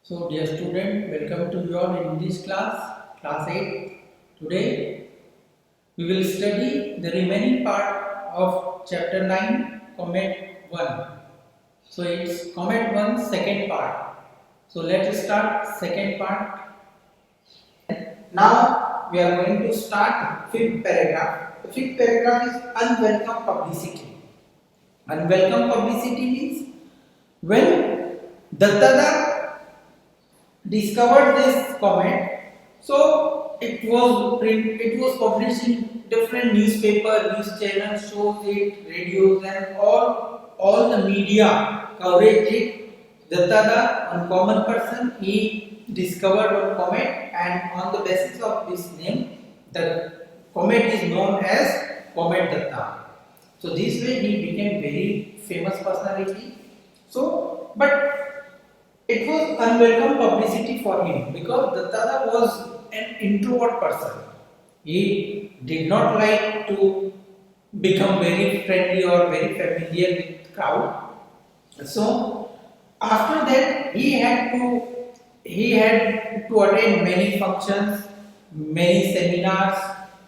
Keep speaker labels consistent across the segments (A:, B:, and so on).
A: So dear student, welcome to your English class 8. Today we will study the remaining part of chapter 9, Comet 1. So it's Comet 1 second part. So let us start second part. Now we are going to start fifth paragraph. The fifth paragraph is unwelcome publicity. Unwelcome publicity means when Dattada discovered this comet, so it was published in different newspaper, news channels, shows it, radios, and all the media coverage it. Dattada, one common person, he discovered one comet, and on the basis of this name, the comet is known as Comet Datta. So this way he became very famous personality. So, but it was unwelcome publicity for him because Dattada was an introvert person. He did not like to become very friendly or very familiar with crowd. So after that he had to attend many functions, many seminars,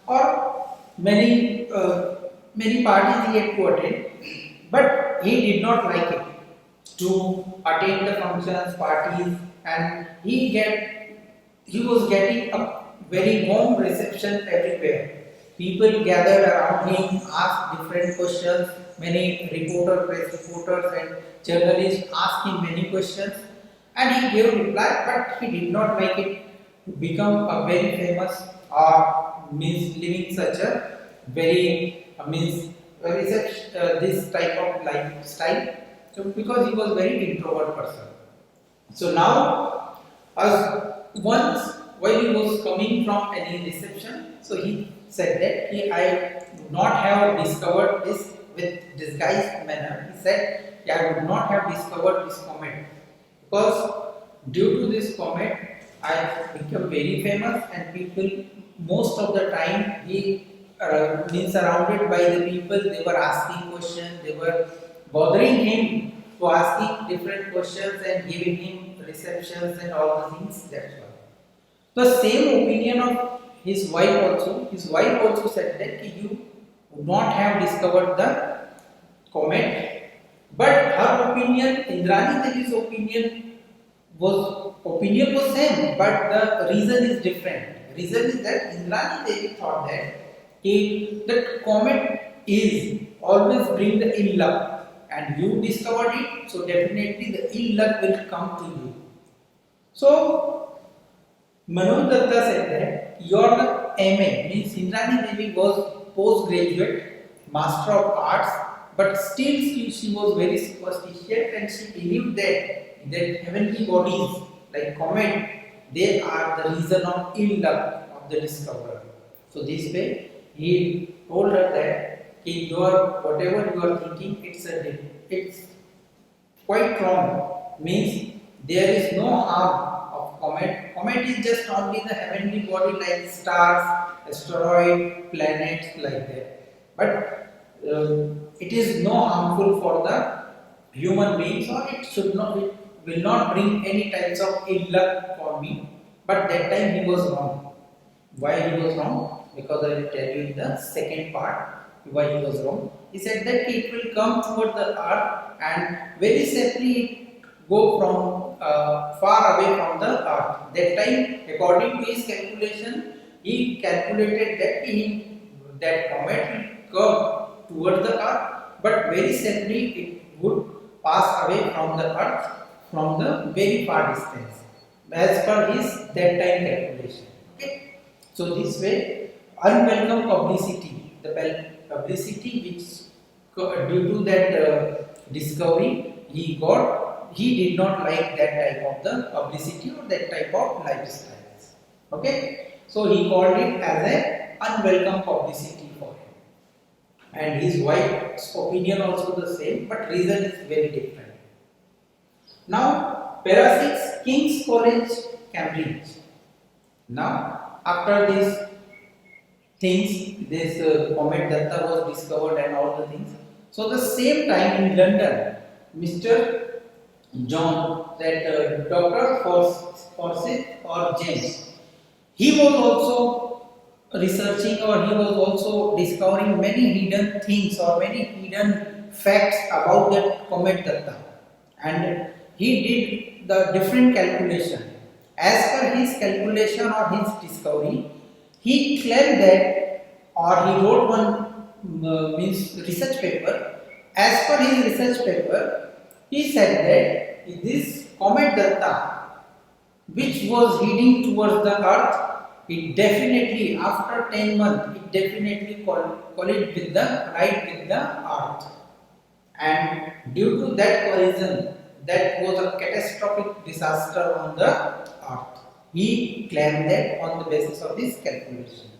A: or many parties he had to attend, but he did not like it to attend the functions, parties, and he was getting a very warm reception everywhere. People gathered around him, asked different questions. Many press reporters, and journalists asked him many questions, and he gave reply. But he did not like it to become a very famous or means living such a very means this type of lifestyle. So because he was very introvert person. So now, as once while he was coming from any reception, so he said that I would not have discovered this with disguised manner. He said, I would not have discovered this comet because due to this comet, I become very famous, and people most of the time he been surrounded by the people. They were asking questions. They were bothering him to asking different questions and giving him receptions and all the things. That's why. The same opinion of his wife also. His wife also said that you would not have discovered the comet, but her opinion, Indrani Devi's opinion was same, but the reason is different. Reason is that Indrani Devi thought that comet is always bring the ill luck, and you discovered it, so definitely the ill luck will come to you. So Manoj Datta said that your MA means Indrani Devi was postgraduate, master of arts, but still she was very superstitious, and she believed that heavenly bodies like comet, they are the reason of ill luck of the discoverer. So this way he told her that whatever you are thinking, it's quite wrong. Means there is no harm of comet. Comet is just only the heavenly body like stars, asteroid, planets like that. But it is no harmful for the human beings, or it will not bring any types of ill luck for me. But that time he was wrong. Why he was wrong? Because I will tell you in the second part why he was wrong. He said that it will come toward the earth and very safely go from far away from the earth. That time, according to his calculation, he calculated that comet will come toward the earth, but very safely it would pass away from the earth from the very far distance, as per his that time calculation. Okay, so this way, unwelcome publicity, the publicity which due to that discovery he did not like that type of the publicity or that type of lifestyles. Okay, so he called it as a unwelcome publicity for him, and his wife's opinion also the same, but reason is very different. Now, para 6, King's College, Cambridge. Now, after these things, this comet Datta was discovered and all the things. So, the same time in London, Mr. John, that Dr. Forsyth or James, he was also researching or he was also discovering many hidden things or many hidden facts about that comet Datta, and he did the different calculation. As per his calculation or his discovery, he claimed that, or he wrote one means research paper. As per his research paper, he said that this comet Datta, which was heading towards the earth, it definitely after 10 months it definitely collide with the earth, and due to that collision, that was a catastrophic disaster on the earth. He claimed that on the basis of this calculation.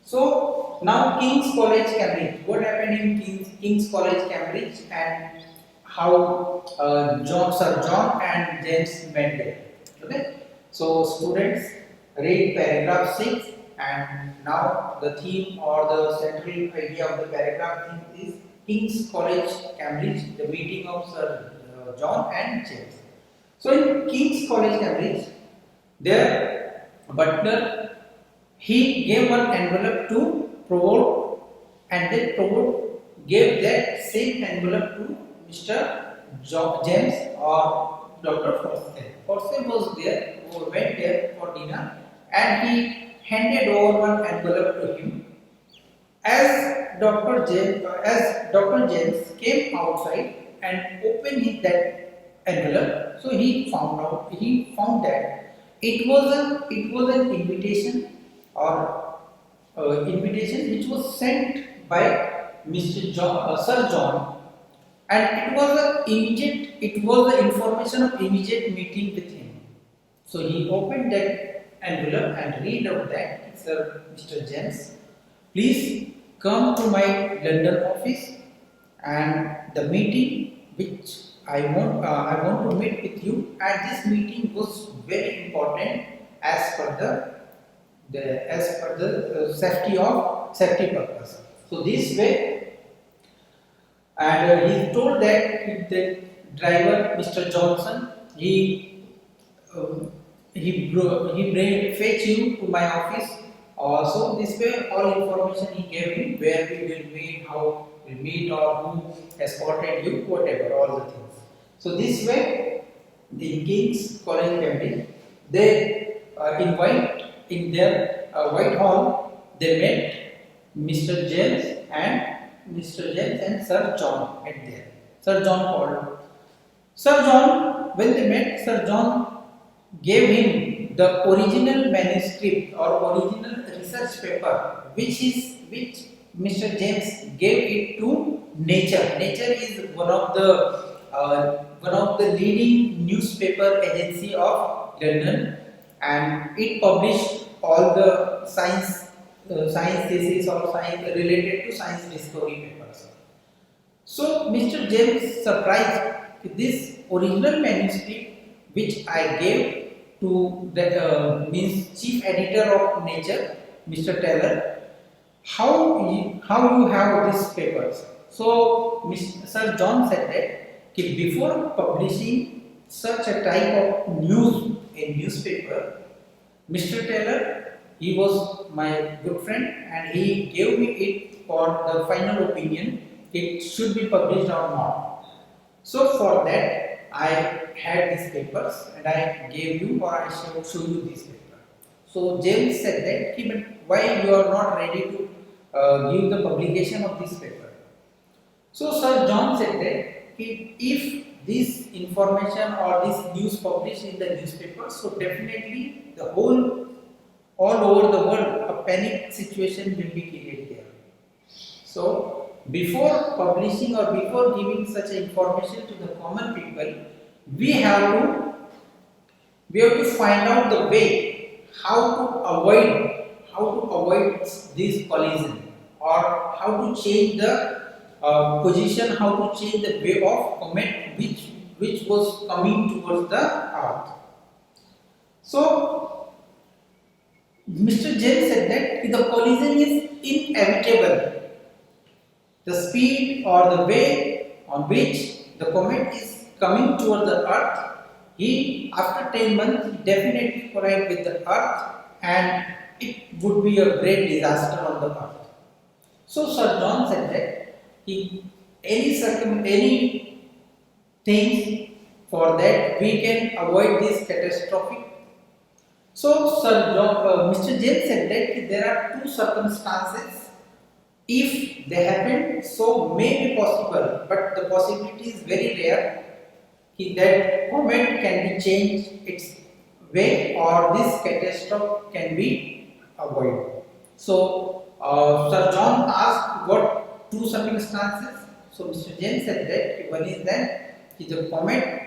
A: So now King's College Cambridge, what happened in King's College Cambridge, and how Sir John and James met there. Okay, so students, read paragraph 6, and now the theme or the central idea of the paragraph theme is King's College Cambridge, the meeting of Sir John and James. So in King's College Cambridge, there Butler, he gave one envelope to Provost, and then Provost gave that same envelope to Mr. James or Dr. Forsyth. Forsyth was there, or went there for dinner, and he handed over one envelope to him. As Dr. James came outside and opened that envelope, so he found that it was an invitation or invitation which was sent by Sir John, and it was the information of immediate meeting with him. So he opened that envelope and read out that, Sir Mr. James, please come to my London office, and the meeting which I want to meet with you, and this meeting was very important as per the safety purpose. So this way, and he told that the driver Mr. Johnson, he fetch you to my office. So this way all information he gave him, where we will meet, how we meet, or who escorted you, whatever, all the things. So this way, the King's College Cambridge, they invite in their Whitehall, they met Mr. James and Sir John met there. Sir John called. Sir John, when they met, Sir John gave him the original manuscript or original research paper, which Mr. James gave it to Nature. Nature is one of the leading newspaper agency of London, and it published all the science thesis or science related to science discovery papers. So Mr. James surprised with this original manuscript which I gave to the means chief editor of Nature, Mr. Taylor. How you have these papers? So Sir John said that before publishing such a type of news in newspaper, Mr. Taylor, he was my good friend, and he gave me it for the final opinion, it should be published or not. So for that, I had these papers and I gave you, or I shall show you this paper. So James said that, but why you are not ready to give the publication of this paper? So Sir John said that if this information or this news published in the newspaper, so definitely the all over the world a panic situation will be created there. So before publishing or before giving such information to the common people, we have to find out the way how to avoid this collision, or how to change the position, how to change the way of comet which was coming towards the earth. So Mr. James said that the collision is inevitable. The speed or the way on which the comet is coming toward the earth, he after 10 months he definitely collide with the earth and it would be a great disaster on the earth. So Sir John said that he, any things for that we can avoid this catastrophic. So Mr. James said that there are two circumstances. If they happen, so may be possible, but the possibility is very rare that comet can be changed its way or this catastrophe can be avoided. So Sir John asked what two circumstances. So Mr. James said that one is that the comet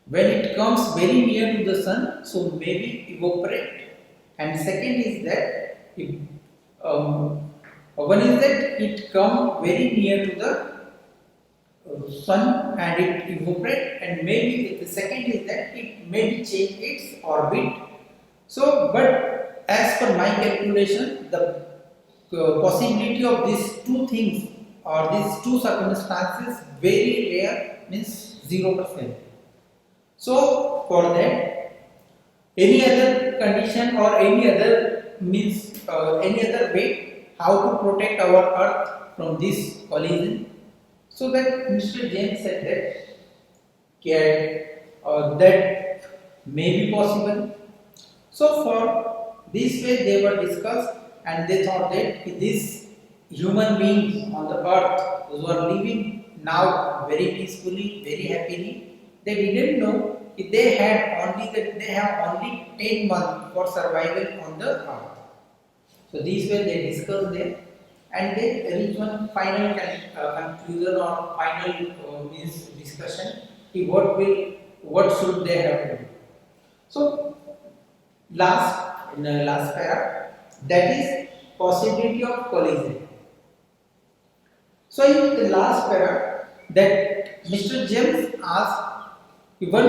A: when it comes very near to the sun, so maybe evaporate, and second is that if, one is that it come very near to the sun and it evaporate, and maybe the second is that it maybe change its orbit. So, but as per my calculation, the possibility of these two things or these two circumstances very rare, means 0%. So for that, any other condition or any other means any other way how to protect our earth from this collision. So that Mr. James said that may be possible. So for this way they were discussed and they thought that these human beings on the earth who are living now very peacefully, very happily, they didn't know if they have only 10 months for survival on the earth. So these way they discussed there and they reach one final conclusion or final means discussion. What should they have to do? So in the last para, that is possibility of collision. So in the last para, that Mr. James asked, even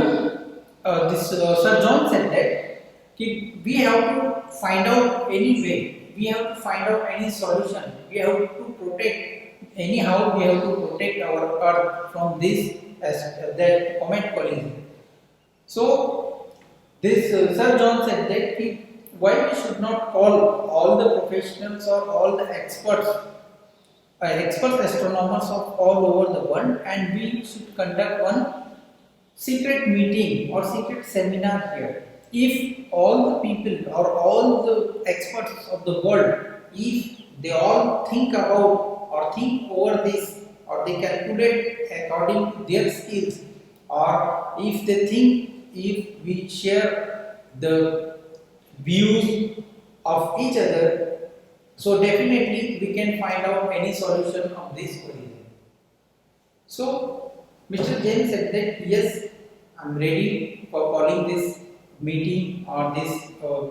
A: Sir John said that we have to find out any way, we have to find out any solution, we have to protect anyhow, we have to protect our earth from this that comet collision. So this Sir John said that why we should not call all the professionals or all the experts astronomers of all over the world, and we should conduct one secret meeting or secret seminar here. If all the people or all the experts of the world, if they all think about or think over this or they calculate according to their skills, or if they think if we share the views of each other, so definitely we can find out any solution of this collision. So Mr. James said that yes, I'm ready for calling this meeting or this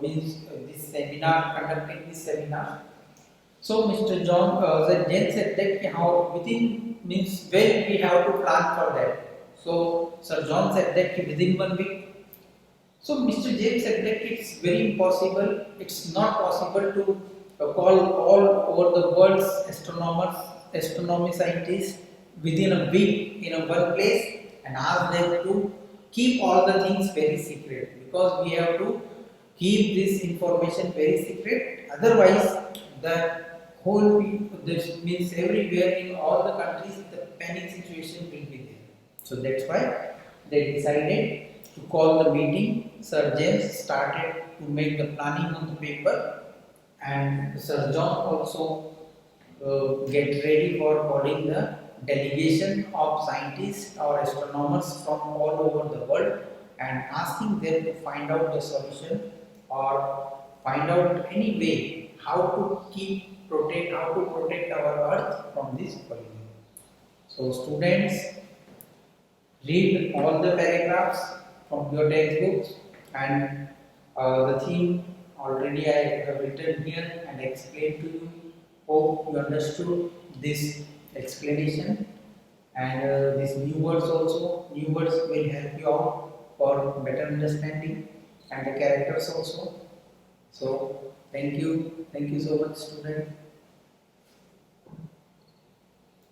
A: this seminar, conducting this seminar. So Mr. James said that how within means when we have to plan for that. So Sir John said that within 1 week. So Mr. James said that it's very impossible. It's not possible to call all over the world's astronomy scientists within a week in a one place and ask them to keep all the things very secret, because we have to keep this information very secret. Otherwise, the whole this means everywhere in all the countries the panic situation will be there. So that's why they decided to call the meeting. Sir James started to make the planning on the paper, and Sir John also get ready for calling the delegation of scientists or astronomers from all over the world and asking them to find out the solution or find out any way how to protect our earth from this collision. So students, read all the paragraphs from your textbooks, and the theme already I have written here and explained to you. Hope you understood this explanation, and these new words also. New words will help you out for better understanding, and the characters also. So thank you so much, student.